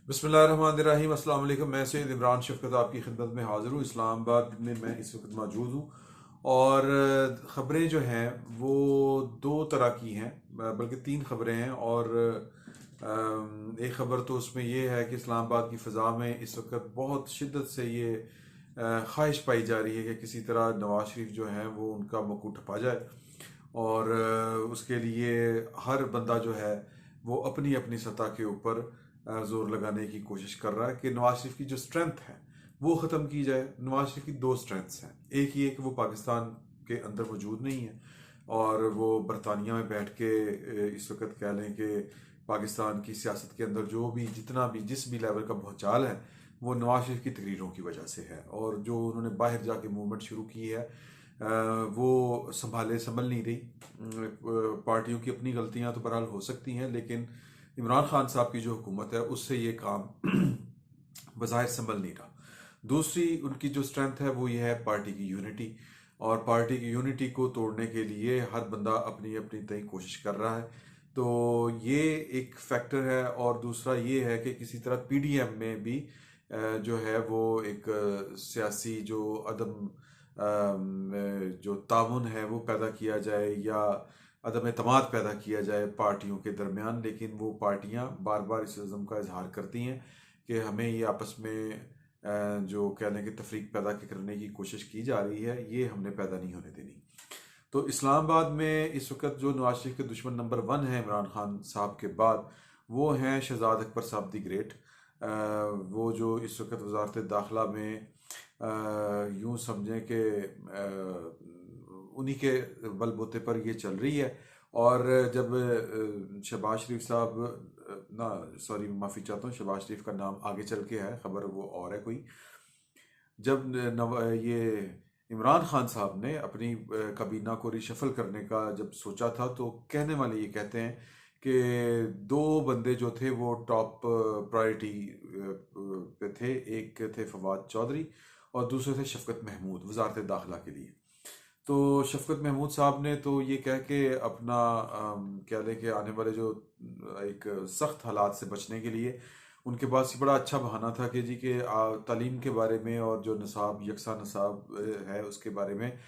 बिस्मिल्लाहिर्रहमानिर्रहीम। अस्सलाम वालेकुम। मैं सैयद इमरान शफ़क़त आपकी खिदमत में हाज़िर हूँ। इस्लामाबाद में मैं इस वक्त मौजूद हूँ और ख़बरें जो हैं वो दो तरह की हैं, बल्कि तीन ख़बरें हैं। और एक ख़बर तो उसमें ये है कि इस्लामाबाद की फ़ज़ा में इस वक्त बहुत शिद्दत से ये ख्वाहिश पाई जा रही है कि किसी तरह नवाज शरीफ जो हैं वो उनका मुकुट ठपा जाए। और उसके लिए हर बंदा जो है वो अपनी अपनी सतह के ऊपर जोर लगाने की कोशिश कर रहा है कि नवाज शरीफ की जो स्ट्रेंथ है वो ख़त्म की जाए। नवाज शरीफ की दो स्ट्रेंथ्स हैं। एक ये कि वो पाकिस्तान के अंदर मौजूद नहीं है और वो बरतानिया में बैठ के इस वक्त कह लें कि पाकिस्तान की सियासत के अंदर जो भी जितना भी जिस भी लेवल का भूचाल है वो नवाज शरीफ की तकरीरों की वजह से है। और जो उन्होंने बाहर जाके मूवमेंट शुरू की है वो संभल नहीं रही। पार्टियों की अपनी गलतियां तो बहरहाल हो सकती हैं, लेकिन इमरान खान साहब की जो हुकूमत है उससे ये काम बज़ाहिर संभल नहीं रहा। दूसरी उनकी जो स्ट्रेंथ है वो ये है पार्टी की यूनिटी। और पार्टी की यूनिटी को तोड़ने के लिए हर बंदा अपनी अपनी तय कोशिश कर रहा है। तो ये एक फैक्टर है। और दूसरा ये है कि किसी तरह पीडीएम में भी जो है वो एक सियासी जो अदम जो ताउन है वो पैदा किया जाए या अदम एतमाद पैदा किया जाए पार्टियों के दरमियान। लेकिन वो पार्टियां बार बार इस अज़म का इजहार करती हैं कि हमें ये आपस में जो कह लें कि तफरीक पैदा करने की कोशिश की जा रही है ये हमने पैदा नहीं होने देनी। तो इस्लामाबाद में इस वक्त जो नवाज शरीफ के दुश्मन नंबर वन है इमरान खान साहब के बाद, वो हैं शहजाद अकबर साहब दी ग्रेट। वो जो इस वक्त वजारत दाखिला में यूँ समझें कि उन्हीं के बलबूते पर ये चल रही है। और जब शहबाज शरीफ साहब ना, सॉरी माफ़ी चाहता हूँ, शहबाज शरीफ का नाम आगे चल के है, खबर वो और है कोई। जब ये इमरान खान साहब ने अपनी काबीना को रिशफल करने का जब सोचा था तो कहने वाले ये कहते हैं कि दो बंदे जो थे वो टॉप प्रायोरिटी पे थे। एक थे फवाद चौधरी और दूसरे थे शफकत महमूद वजारत दाखिला के लिए। तो शफकत महमूद साहब ने तो ये कह के अपना कह लें कि आने वाले जो एक सख्त हालात से बचने के लिए उनके पास ये बड़ा अच्छा बहाना था कि जी के तालीम के बारे में और जो नसाब यकसा नसाब है उसके बारे में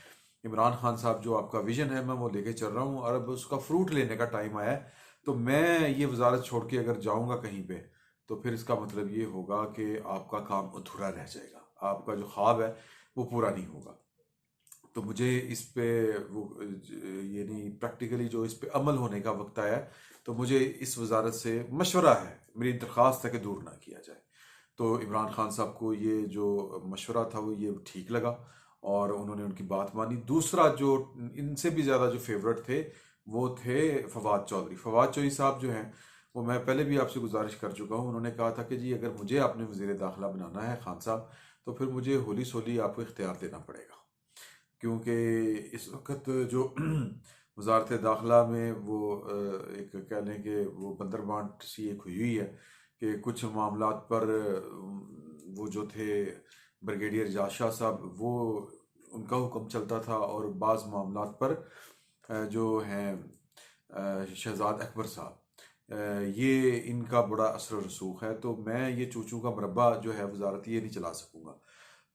इमरान खान साहब जो आपका विजन है मैं वो लेके चल रहा हूँ और अब उसका फ्रूट लेने का टाइम आया है। तो मैं ये वजारत छोड़ के अगर जाऊँगा कहीं पे तो फिर इसका मतलब ये होगा कि आपका काम अधूरा रह जाएगा, आपका जो ख्वाब है वो पूरा नहीं होगा। तो मुझे इस पे वो यानी प्रैक्टिकली जो इस पे अमल होने का वक्त आया है, तो मुझे इस वजारत से मशवरा है, मेरी दरख्वास्त है कि दूर ना किया जाए। तो इमरान खान साहब को ये जो मशवरा था वो ये ठीक लगा और उन्होंने उनकी बात मानी। दूसरा जो इनसे भी ज़्यादा जो फेवरेट थे वो थे फवाद चौधरी। फवाद चौधरी साहब जो हैं वो मैं पहले भी आपसे गुजारिश कर चुका हूँ। उन्होंने कहा था कि जी अगर मुझे आपने वज़ीर दाखिला बनाना है खान साहब तो फिर मुझे होली सोली आपको इख्तियार देना पड़ेगा, क्योंकि इस वक्त जो वजारत दाखिला में वो एक कह लें कि वो बंदर बांट सी एक हुई है कि कुछ मामलात पर वो जो थे ब्रिगेडियर एजाज शाह साहब वो उनका हुक्म चलता था और बाज़ मामलात पर जो हैं शहजाद अकबर साहब ये इनका बड़ा असर रसूख है। तो मैं ये चूचू का मरबा जो है वजारत ये नहीं चला सकूंगा।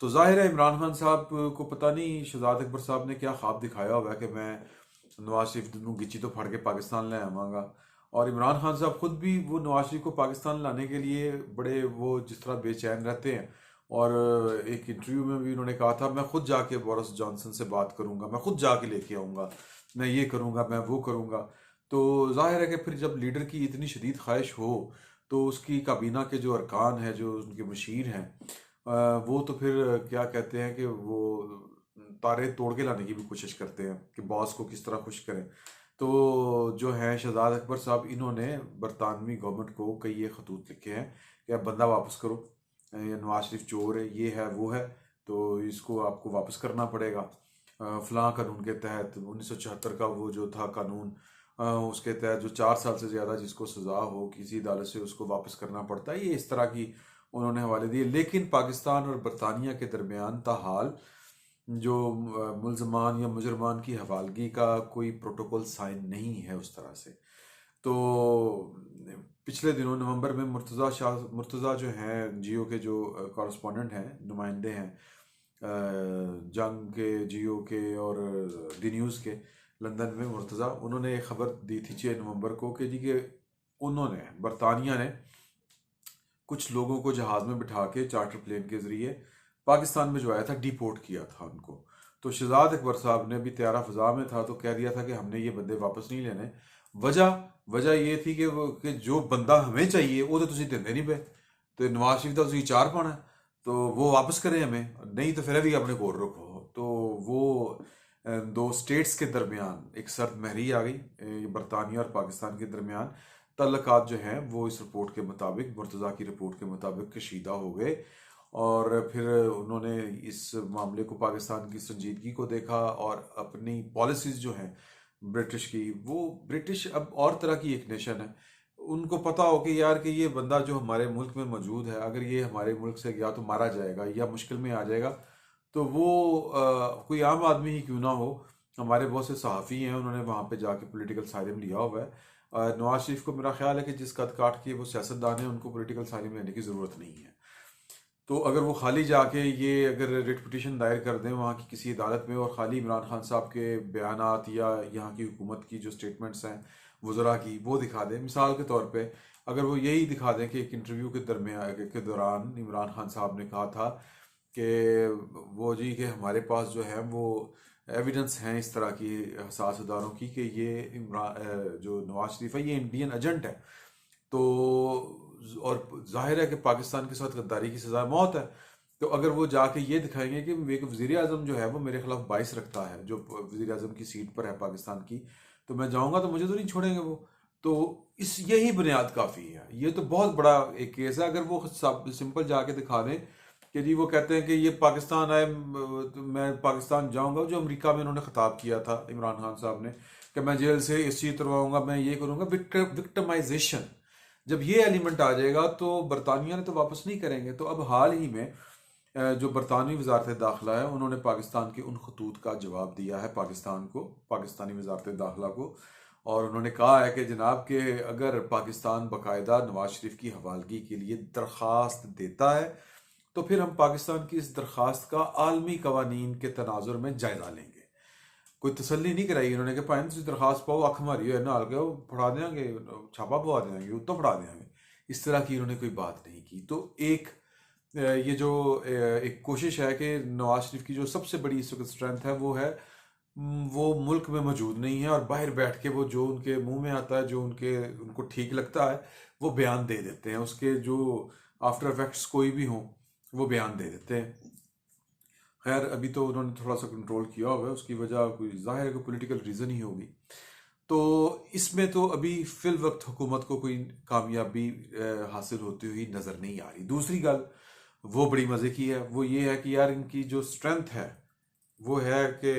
तो जाहिर है इमरान खान साहब को पता नहीं शहजाद अकबर साहब ने क्या ख्वाब दिखाया हुआ है कि मैं नवाज शरीफ ਨੂੰ गिची तो फड़ के पाकिस्तान ले आवांगा। और इमरान खान साहब खुद भी वो नवाज शरीफ को पाकिस्तान लाने के लिए बड़े वो जिस तरह बेचैन रहते हैं। और एक इंटरव्यू में भी उन्होंने कहा था मैं खुद जाके बोरिस जॉनसन से बात करूंगा, मैं खुद जाके लेके आऊंगा, मैं ये करूंगा, मैं वो करूंगा। तो जाहिर है कि फिर जब लीडर की इतनी शदीद ख्वाहिश हो तो उसकी काबीना के जो अरकान हैं जो उनके मशीर हैं वो तो फिर क्या कहते हैं कि वो तारे तोड़ के लाने की भी कोशिश करते हैं कि बॉस को किस तरह खुश करें। तो जो है शहजाद अकबर साहब इन्होंने बरतानवी गवर्नमेंट को कई ये खतूत लिखे हैं कि अब बंदा वापस करो, ये नवाज शरीफ चोर है, ये है वो है, तो इसको आपको वापस करना पड़ेगा। फलां कानून के तहत 1974 का वो जो था कानून उसके तहत जो 4 साल से ज़्यादा जिसको सज़ा हो किसी अदालत से उसको वापस करना पड़ता है। ये इस तरह की उन्होंने हवाले दिए। लेकिन पाकिस्तान और बरतानिया के दरमियान ताहाल जो मुलजमान या मुजरमान की हवालगी का कोई प्रोटोकॉल साइन नहीं है उस तरह से। तो पिछले दिनों नवंबर में मुर्तज़ा जो हैं जियो के जो कॉरस्पॉन्डेंट हैं, नुमाइंदे हैं जंग के, जियो के और दी न्यूज़ के लंदन में, मुर्तज़ा उन्होंने एक खबर दी थी 6 नवंबर को कि जी कि उन्होंने, बरतानिया ने कुछ लोगों को जहाज़ में बिठा के चार्टर प्लेन के ज़रिए पाकिस्तान में जो आया था डिपोर्ट किया था उनको। तो शहजाद अकबर साहब ने भी त्यारा फ़ज़ा में था तो कह दिया था कि हमने ये बंदे वापस नहीं लेने। वजह वजह ये थी कि जो बंदा हमें चाहिए वो तो तुसी देंदे नहीं पे, तो नवाज शरीफ का तुसी चार पाना है, तो वो वापस करें हमें, नहीं तो फिर भी अपने कोल रखो। तो वो दो स्टेट्स के दरमियान एक सर्द महरी आ गई, बरतानिया और पाकिस्तान के दरमियान तल्लकात जो हैं वो इस रिपोर्ट के मुताबिक, मुर्तज़ा की रिपोर्ट के मुताबिक कशीदा हो गए। और फिर उन्होंने इस मामले को, पाकिस्तान की संजीदगी को देखा और अपनी पॉलिसीज़ जो हैं ब्रिटिश की, वो ब्रिटिश अब और तरह की एक नेशन है। उनको पता हो कि यार कि ये बंदा जो हमारे मुल्क में मौजूद है, अगर ये हमारे मुल्क से गया तो मारा जाएगा या मुश्किल में आ जाएगा। तो वो कोई आम आदमी ही क्यों ना हो, हमारे बहुत से सहाफ़ी हैं, उन्होंने वहाँ पे जाके पॉलिटिकल साइलम लिया हुआ है। नवाज शरीफ को मेरा ख्याल है कि जिस कद काट के वो सियासतदान है, उनको पॉलिटिकल साइलम लेने की ज़रूरत नहीं है। तो अगर वो खाली जाके ये अगर रिट पिटीशन दायर कर दें वहाँ की किसी अदालत में और खाली इमरान खान साहब के बयानात या यहाँ की हुकूमत की जो स्टेटमेंट्स हैं वज़रा की वो दिखा दें, मिसाल के तौर पे अगर वो यही दिखा दें कि एक इंटरव्यू के दरमियान के दौरान इमरान खान साहब ने कहा था कि वो जी कि हमारे पास जो है वो एविडेंस हैं इस तरह की हसास इदारों की कि ये इमरान जो नवाज शरीफ है ये इंडियन एजेंट है, तो और जाहिर है कि पाकिस्तान के साथ गद्दारी की सज़ा मौत है। तो अगर वो जाके ये दिखाएंगे कि एक वज़ीर आज़म जो है वो मेरे खिलाफ बाइस रखता है, जो वज़ीर आज़म की सीट पर है पाकिस्तान की, तो मैं जाऊँगा तो मुझे तो नहीं छोड़ेंगे वो। तो इस यही बुनियाद काफ़ी है। ये तो बहुत बड़ा एक केस है। अगर वो सिंपल जाके दिखा दें कि जी वो कहते हैं कि ये पाकिस्तान आए, तो मैं पाकिस्तान जाऊँगा, जो अमेरिका में उन्होंने ख़िताब किया था इमरान खान साहब ने कि मैं जेल से इस चीज़ करवाऊँगा, मैं ये करूँगा, विक्टिमाइजेशन। जब ये एलिमेंट आ जाएगा तो बरतानिया ने तो वापस नहीं करेंगे। तो अब हाल ही में जो बरतानवी वजारत दाखिला है उन्होंने पाकिस्तान के उन खतूत का जवाब दिया है पाकिस्तान को, पाकिस्तानी वजारत दाखिला को, और उन्होंने कहा है कि जनाब के अगर पाकिस्तान बाकायदा नवाज शरीफ की हवालगी के लिए दरख्वास्त देता है तो फिर हम पाकिस्तान की इस दरख्वास्त का आलमी कवानीन के तनाजुर में जायजा लेंगे। कोई तसल्ली नहीं कराई उन्होंने कि भाई तुम दरखास्त पाओ, अख मारी हो नाल के फड़ा देंगे, छापा पवा देंगे, उत्तो फड़ा देंगे, इस तरह की उन्होंने कोई बात नहीं की। तो एक ये जो एक कोशिश है कि नवाज शरीफ की जो सबसे बड़ी इस वक्त स्ट्रेंथ है वो है वो मुल्क में मौजूद नहीं है और बाहर बैठ के वो जो उनके मुंह में आता है, जो उनको ठीक लगता है वो बयान दे देते हैं, उसके जो आफ्टर इफेक्ट्स कोई भी हों वो बयान दे देते हैं। खैर अभी तो उन्होंने थोड़ा सा कंट्रोल किया हुआ है, उसकी वजह कोई जाहिर है कि पॉलिटिकल रीज़न ही होगी। तो इसमें तो अभी फिल वक्त हुकूमत को कोई कामयाबी हासिल होती हुई नज़र नहीं आ रही। दूसरी गल वो बड़ी मज़े की है, वो ये है कि यार इनकी जो स्ट्रेंथ है वो है कि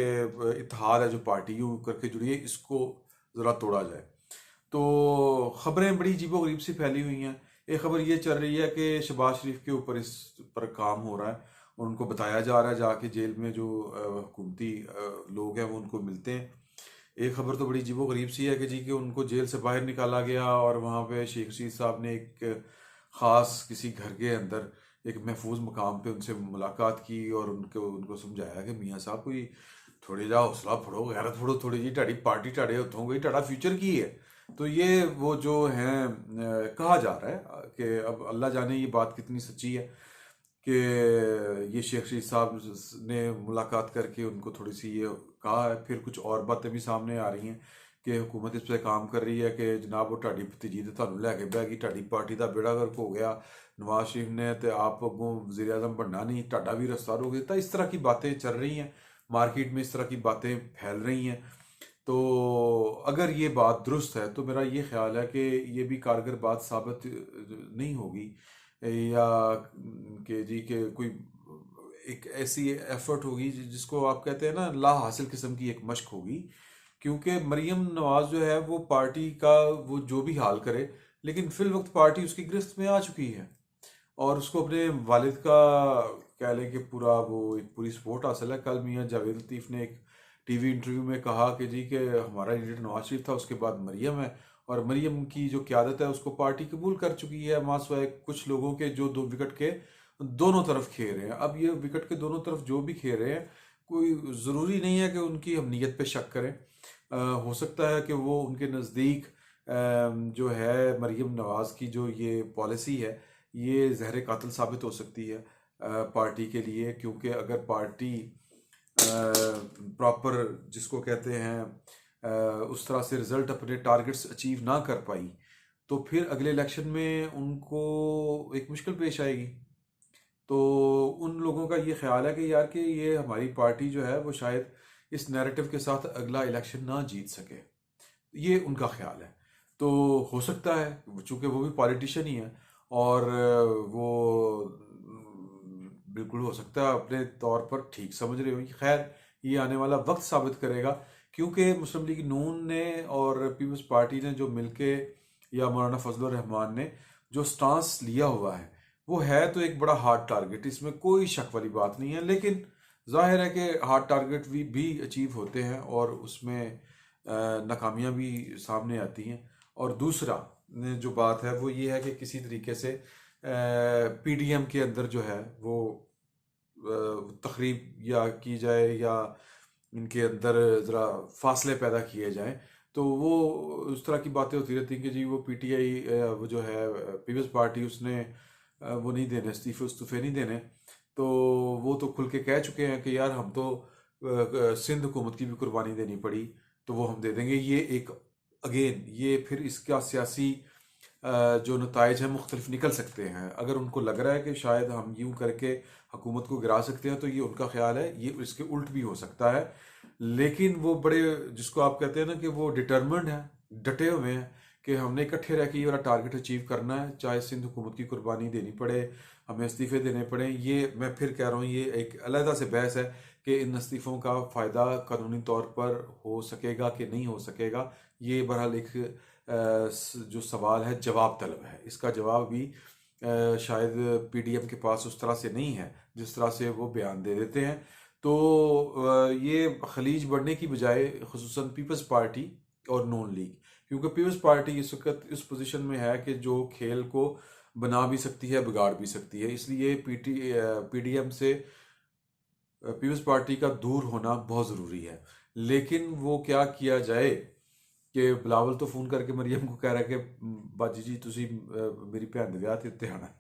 इत्तेहाद है जो पार्टी यूँ करके जुड़ी है, इसको ज़रा तोड़ा जाए। तो ख़बरें बड़ी अजीबो-गरीब सी फैली हुई हैं। एक खबर ये चल रही है कि शहबाज शरीफ के ऊपर इस पर काम हो रहा है और उनको बताया जा रहा है जाके जेल में जो हुकूमती लोग हैं वो उनको मिलते हैं। एक खबर तो बड़ी अजीबो-गरीब सी है कि जी कि उनको जेल से बाहर निकाला गया और वहाँ पे शेख रशीद साहब ने एक ख़ास किसी घर के अंदर एक महफूज मकाम पे उनसे मुलाकात की और उनको समझाया कि मियाँ साहब कोई थोड़ी जा हौसला फड़ो, गैरत फड़ो थोड़ी जी, ढाड़ी पार्टी ढाड़े हथों गई ढाड़ा फ्यूचर की है। तो ये वो जो हैं कहा जा रहा है कि अब अल्लाह जाने ये बात कितनी सच्ची है कि ये शेख रशीद साहब ने मुलाकात करके उनको थोड़ी सी ये कहा है। फिर कुछ और बातें भी सामने आ रही हैं कि हुकूमत इस पर काम कर रही है कि जनाब वो ढाडी भतीजी तो थानू लैके बह गई, ढाडी पार्टी का बेड़ा गर्क हो गया, नवाज शरीफ ने तो आप अगों वज़ीर आज़म बनना नहीं, ढाडा भी रस्ता रोक देता। इस तरह की बातें चल रही हैं मार्केट में, इस तरह की बातें फैल रही हैं। तो अगर ये बात दुरुस्त है तो मेरा ये ख्याल है कि ये भी कारगर बात साबित नहीं होगी, या कि जी के कोई एक ऐसी एफर्ट होगी जिसको आप कहते हैं ना ला हासिल किस्म की एक मशक होगी। क्योंकि मरियम नवाज जो है वो पार्टी का वो जो भी हाल करे, लेकिन फिल वक्त पार्टी उसकी गिरफ्त में आ चुकी है और उसको अपने वालिद का कह लें कि पूरा वो एक पूरी सपोर्ट हासिल है। कल मियाँ जावेद लतीफ़ ने एक टीवी इंटरव्यू में कहा कि जी कि हमारा लीडर नवाज शरीफ था, उसके बाद मरियम है और मरियम की जो क़यादत है उसको पार्टी कबूल कर चुकी है, मासवाए कुछ लोगों के जो दो विकेट के दोनों तरफ खेल रहे हैं। अब ये विकेट के दोनों तरफ जो भी खेल रहे हैं, कोई ज़रूरी नहीं है कि उनकी हम नीयत पे शक करें। हो सकता है कि वो उनके नज़दीक जो है मरियम नवाज़ की जो ये पॉलिसी है ये जहर कातिल साबित हो सकती है पार्टी के लिए, क्योंकि अगर पार्टी प्रॉपर जिसको कहते हैं उस तरह से रिजल्ट अपने टारगेट्स अचीव ना कर पाई तो फिर अगले इलेक्शन में उनको एक मुश्किल पेश आएगी। तो उन लोगों का ये ख्याल है कि यार कि ये हमारी पार्टी जो है वो शायद इस नैरेटिव के साथ अगला इलेक्शन ना जीत सके, ये उनका ख्याल है। तो हो सकता है चूंकि वो भी पॉलिटिशियन ही है और वो बिल्कुल हो सकता है अपने तौर पर ठीक समझ रहे हो। खैर ये आने वाला वक्त साबित करेगा, क्योंकि मुस्लिम लीग नून ने और पीपल्स पार्टी ने जो मिलके या मौलाना फजलुर रहमान ने जो स्टांस लिया हुआ है वो है तो एक बड़ा हार्ड टारगेट, इसमें कोई शक वाली बात नहीं है। लेकिन जाहिर है कि हार्ड टारगेट भी अचीव होते हैं और उसमें नाकामियाँ भी सामने आती हैं। और दूसरा जो बात है वो ये है कि किसी तरीके से पीडीएम के अंदर जो है वो तकरीब या की जाए या इनके अंदर ज़रा फासले पैदा किए जाएं, तो वो उस तरह की बातें होती रहती हैं कि जी वो पीटीआई वो जो है पीपल्स पार्टी उसने वो नहीं देने, इस्तीफे नहीं देने। तो वो तो खुल के कह चुके हैं कि यार हम तो सिंध हुकूमत की भी कुर्बानी देनी पड़ी तो वो हम दे देंगे। ये एक अगेन ये फिर इसका सियासी जो नताइज हैं मुख्तलिफ निकल सकते हैं। अगर उनको लग रहा है कि शायद हम यूं करके हुकूमत को गिरा सकते हैं तो ये उनका ख्याल है, ये इसके उल्ट भी हो सकता है। लेकिन वो बड़े जिसको आप कहते हैं ना कि वो डिटर्मिन्ड हैं, डटे हुए हैं कि हमने इकट्ठे रह के ये वाला टारगेट अचीव करना है, चाहे सिंध हुकूमत की कुर्बानी देनी पड़े, हमें इस्तीफे देने पड़े। ये मैं फिर कह रहा हूँ ये एक अलहदा से बहस है कि इन इस्तीफ़ों का फ़ायदा कानूनी तौर पर हो सकेगा कि नहीं हो सकेगा। ये बहरहाल एक जो सवाल है जवाब तलब है, इसका जवाब भी शायद पीडीएम के पास उस तरह से नहीं है जिस तरह से वो बयान दे देते हैं। तो ये खलीज बढ़ने की बजाय खुसूसन पीपल्स पार्टी और नून लीग, क्योंकि पीपल्स पार्टी इस वक्त इस पोजीशन में है कि जो खेल को बना भी सकती है बिगाड़ भी सकती है, इसलिए पीडीएम से पीपल्स पार्टी का दूर होना बहुत ज़रूरी है। लेकिन वो क्या किया जाए कि बिलावल तो फ़ोन करके मरियम को कह रहा है कि बाजी जी तुसी मेरी भैन दे ब्याह ते उत्ते आना है।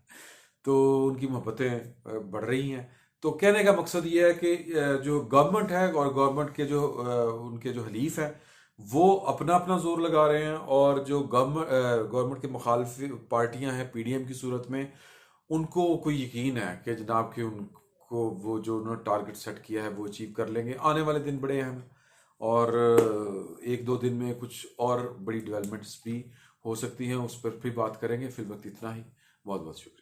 तो उनकी मोहब्बतें बढ़ रही हैं। तो कहने का मकसद ये है कि जो गवर्नमेंट है और गवर्नमेंट के जो उनके जो हलीफ हैं वो अपना अपना जोर लगा रहे हैं, और जो गवर्नमेंट के मुखालिफ पार्टियां हैं पीडीएम की सूरत में उनको कोई यकीन है कि जनाब कि उनको वो जो उन्होंने टारगेट सेट किया है वो अचीव कर लेंगे। आने वाले दिन बड़े अहम हैं और एक दो दिन में कुछ और बड़ी डेवलपमेंट्स भी हो सकती हैं, उस पर भी बात करेंगे। फिर वक्त इतना ही, बहुत बहुत शुक्रिया।